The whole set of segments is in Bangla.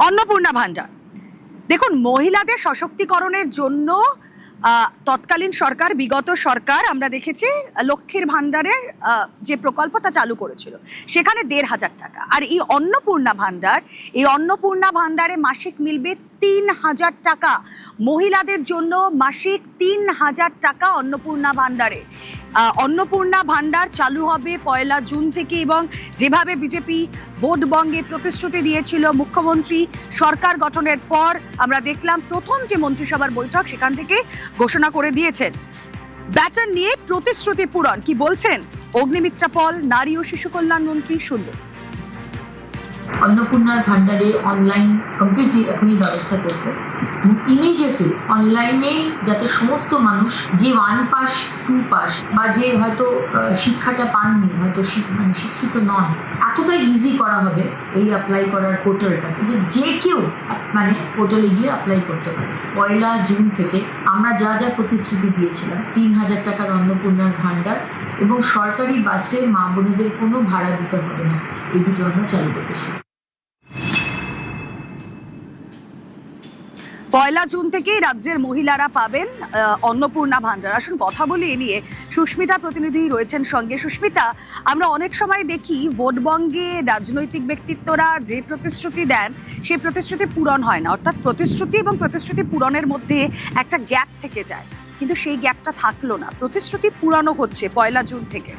অন্নপূর্ণা ভান্ডার, দেখুন মহিলাদের সশক্তিকরণের জন্য তৎকালীন সরকার, বিগত সরকার আমরা দেখেছি লক্ষ্মীর ভান্ডারের যে প্রকল্প তা চালু করেছিল, সেখানে ১৫০০ টাকা। আর এই অন্নপূর্ণা ভান্ডারে মাসিক মিলবে ৩০০০ টাকা। মহিলাদের জন্য মাসিক ৩০০০ টাকা অন্নপূর্ণা ভান্ডার চালু হবে ১ জুন থেকে। এবং যেভাবে বিজেপি ভোট বঙ্গে প্রতিশ্রুতি দিয়েছিল, মুখ্যমন্ত্রী সরকার গঠনের পর আমরা দেখলাম প্রথম যে মন্ত্রিসভার বৈঠক সেখান থেকে ঘোষণা করে দিয়েছেন ব্যাটন নিয়ে প্রতিশ্রুতি পূরণ। কি বলছেন অগ্নিমিত্রা পল, নারী ও শিশু কল্যাণ মন্ত্রী? শুনব। অন্নপূর্ণার ভান্ডারে অনলাইন কমপ্লিটলি এখনই ব্যবস্থা করতে, ইমিডিয়েটলি অনলাইনেই যাতে সমস্ত মানুষ যে 1 পাস 2 পাস বা যে হয়তো শিক্ষাটা পাননি, হয়তো শিক্ষিত নন, এতটা ইজি করা হবে এই অ্যাপ্লাই করার পোর্টালটাকে, যে কেউ পোর্টালে গিয়ে অ্যাপ্লাই করতে পারে। ১ জুন থেকে আমরা যা যা প্রতিশ্রুতি দিয়েছিলাম, ৩০০০ টাকার অন্নপূর্ণার ভান্ডার এবং সরকারি বাসে মা বোনেদের কোনো ভাড়া দিতে হবে না, এই দুটো আমরা চালু করতে চাই। ১ জুন থেকেই রাজ্যের মহিলারা পাবেন অন্নপূর্ণা ভান্ডার। আসুন কথা বলি এ নিয়ে, সুস্মিতা প্রতিনিধি রয়েছেন সঙ্গে। সুস্মিতা, আমরা অনেক সময় দেখি ভোটবঙ্গে রাজনৈতিক ব্যক্তিত্বরা যে প্রতিশ্রুতি দেন সেই প্রতিশ্রুতি পূরণ হয় না, অর্থাৎ প্রতিশ্রুতি এবং প্রতিশ্রুতি পূরণের মধ্যে একটা গ্যাপ থেকে যায়, কিন্তু সেই গ্যাপটা থাকলো না, প্রতিশ্রুতি পূরণও হচ্ছে ১ জুন থেকে।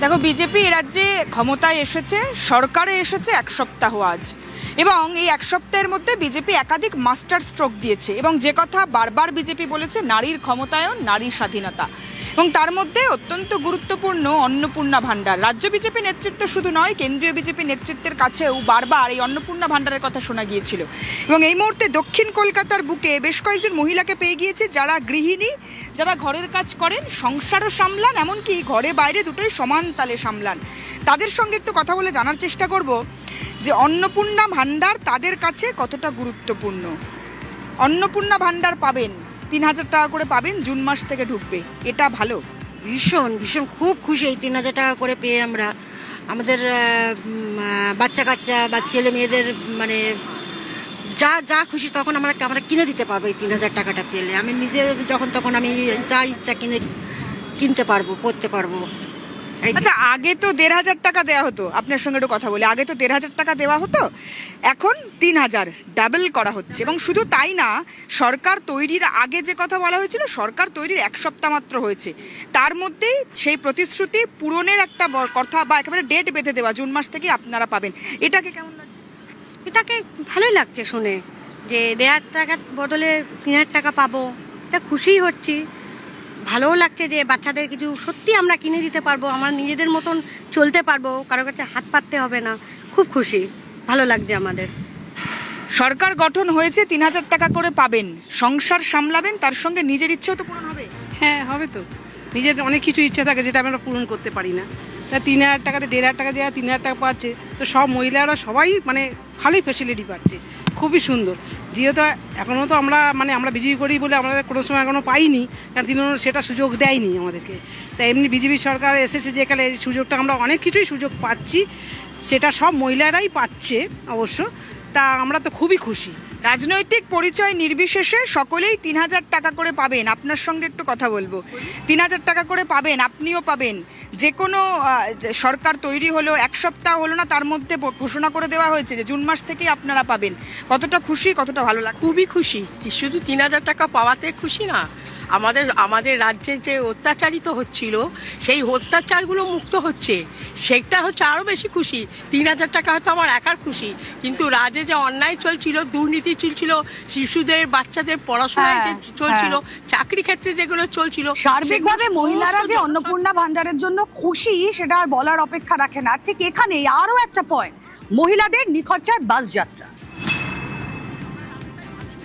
দেখো, বিজেপি এ রাজ্যে ক্ষমতায় এসেছে, সরকারে এসেছে 1 সপ্তাহ আজ, এবং এই 1 সপ্তাহের মধ্যে বিজেপি একাধিক মাস্টার স্ট্রোক দিয়েছে এবং যে কথা বারবার বিজেপি বলেছে, নারীর ক্ষমতায়ন, নারীর স্বাধীনতা, এবং তার মধ্যে অত্যন্ত গুরুত্বপূর্ণ অন্নপূর্ণা ভান্ডার। রাজ্য বিজেপি নেতৃত্ব শুধু নয়, কেন্দ্রীয় বিজেপি নেতৃত্বের কাছেও বারবার এই অন্নপূর্ণা ভান্ডারের কথা শোনা গিয়েছিল। এবং এই মুহূর্তে দক্ষিণ কলকাতার বুকে বেশ কয়েকজন মহিলাকে পেয়ে গিয়েছে, যারা গৃহিণী, যারা ঘরের কাজ করেন, সংসারও সামলান, এমনকি ঘরে বাইরে দুটোই সমান তালে সামলান। তাদের সঙ্গে একটু কথা বলে জানার চেষ্টা করব যে অন্নপূর্ণা ভান্ডার তাদের কাছে কতটা গুরুত্বপূর্ণ। অন্নপূর্ণা ভান্ডার পাবেন, ৩০০০ টাকা করে পাবেন, জুন মাস থেকে ঢুকবে, এটা ভালো। ভীষণ ভীষণ খুব খুশি এই ৩০০০ টাকা করে পেয়ে। আমরা আমাদের বাচ্চা কাচ্চা বা ছেলে মেয়েদের যা যা খুশি তখন আমরা কিনে দিতে পারবো এই ৩০০০ টাকাটা পেলে। আমি নিজে যখন তখন আমি যা ইচ্ছা কিনতে পারবো, পড়তে পারবো। আচ্ছা, আগে তো ১৫০০ টাকা দেওয়া হতো, আপনার সঙ্গে একটু কথা বলি। আগে তো ১৫০০ টাকা দেওয়া হতো, এখন ৩০০০, ডাবল করা হচ্ছে। এবং শুধু তাই না, সরকার তৈরির আগে যে কথা বলা হয়েছিল, সরকার তৈরির 1 সপ্তাহ মাত্র হয়েছে, তার মধ্যেই সেই প্রতিশ্রুতি পূরণের একটা কথা বা একেবারে ডেট বেঁধে দেওয়া, জুন মাস থেকে আপনারা পাবেন। এটাকে কেমন লাগছে? এটাকে ভালোই লাগছে শুনে, যে ১৫০০ টাকার বদলে ৩০০০ টাকা পাবো, এটা খুশিই হচ্ছি। ভালোও লাগছে যে বাচ্চাদের কিছু সত্যি আমরা কিনে দিতে পারবো, আমরা নিজেদের মতন চলতে পারবো, কারো কাছে হাত পাততে হবে না। খুব খুশি, ভালো লাগছে আমাদের। সরকার গঠন হয়েছে, ৩০০০ টাকা করে পাবেন, সংসার সামলাবেন, তার সঙ্গে নিজের ইচ্ছেও তো পূরণ হবে। হ্যাঁ, হবে তো। নিজের অনেক কিছু ইচ্ছা থাকে যেটা আমরা পূরণ করতে পারি না। তা ৩০০০ টাকাতে ১৫০০ টাকা দেওয়া, ৩০০০ টাকা পাচ্ছে, তো সব মহিলারা সবাই ভালোই ফেসিলিটি পাচ্ছে, খুবই সুন্দর। যেহেতু এখনও তো আমরা বিজেপি করি বলে আমাদের কোনো সময় এখনও পাইনি, কারণ তৃণমূল সেটা সুযোগ দেয়নি আমাদেরকে। তাই এমনি বিজেপি সরকার এসেছে যেখানে এই সুযোগটা আমরা অনেক কিছুই সুযোগ পাচ্ছি, সেটা সব মহিলারাই পাচ্ছে অবশ্য। তা আমরা তো খুবই খুশি। রাজনৈতিক পরিচয় নির্বিশেষে সকলেই ৩০০০ টাকা করে পাবেন। আপনার সঙ্গে একটু কথা বলবো। ৩০০০ টাকা করে পাবেন, আপনিও পাবেন। যে কোনো সরকার তৈরি হলো, 1 সপ্তাহ হলো না, তার মধ্যে ঘোষণা করে দেওয়া হয়েছে যে জুন মাস থেকেই আপনারা পাবেন। কতটা খুশি, কতটা ভালো লাগে? খুবই খুশি। শুধু ৩০০০ টাকা পাওয়াতে খুশি না, আমাদের রাজ্যে যে অত্যাচারিত হচ্ছিল সেই অত্যাচারগুলো মুক্ত হচ্ছে, সেটা হচ্ছে আরও বেশি খুশি। ৩০০০ টাকা হয়তো আমার একার খুশি, কিন্তু রাজ্যে যে অন্যায় চলছিল, দুর্নীতি চলছিল, শিশুদের বাচ্চাদের পড়াশোনায় যে চলছিল, চাকরি ক্ষেত্রে যেগুলো চলছিল, সার্বিকভাবে মহিলারা যে অন্নপূর্ণা ভান্ডারের জন্য খুশি সেটা আর বলার অপেক্ষা রাখে না। ঠিক এখানেই আরও একটা পয়েন্ট, মহিলাদের নিখরচায় বাস যাত্রা।